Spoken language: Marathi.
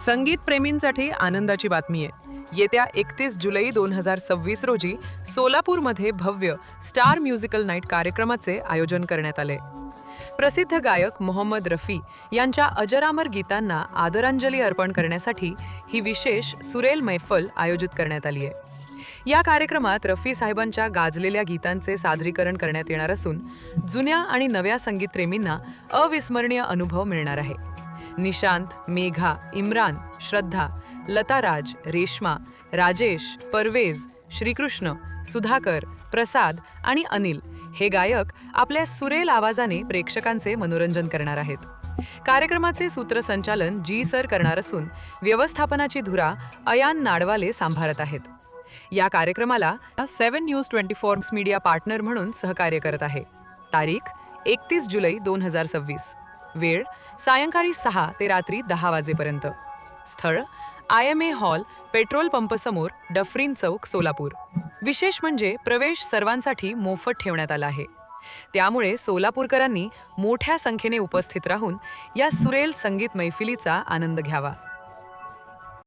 संगीत प्रेमींसाठी आनंदाची बातमी आहे. येत्या 31 जुलै 2026 रोजी सोलापूरमध्ये भव्य स्टार म्युझिकल नाईट कार्यक्रमाचे आयोजन करण्यात आले. प्रसिद्ध गायक मोहम्मद रफी यांच्या अजरामर गीतांना आदरांजली अर्पण करण्यासाठी ही विशेष सुरेल मैफल आयोजित करण्यात आली आहे. या कार्यक्रमात रफी साहेबांच्या गाजलेल्या गीतांचे सादरीकरण करण्यात येणार असून जुन्या आणि नव्या संगीतप्रेमींना अविस्मरणीय अनुभव मिळणार आहे. निशांत, मेघा, इम्रान, श्रद्धा, लता राज, रेश्मा, राजेश, परवेज, श्रीकृष्ण, सुधाकर, प्रसाद आणि अनिल हे गायक आपल्या सुरेल आवाजाने प्रेक्षकांचे मनोरंजन करणार आहेत. कार्यक्रमाचे सूत्रसंचालन जी सर करणार असून व्यवस्थापनाची धुरा अयान नाडवाले सांभाळत आहेत. या कार्यक्रमाला 7 न्यूज 24 मीडिया पार्टनर म्हणून सहकार्य करत आहे. तारीख 31 जुलै 2026. वेळ सायंकाळी 6 ते रात्री 10 वाजेपर्यंत. स्थळ IMA हॉल, पेट्रोल पंप समोर, डफरीन चौक, सोलापूर. विशेष म्हणजे प्रवेश सर्वांसाठी मोफत ठेवण्यात आला आहे. त्यामुळे सोलापूरकरांनी मोठ्या संख्येने उपस्थित राहून या सुरेल संगीत मैफिलीचा आनंद घ्यावा.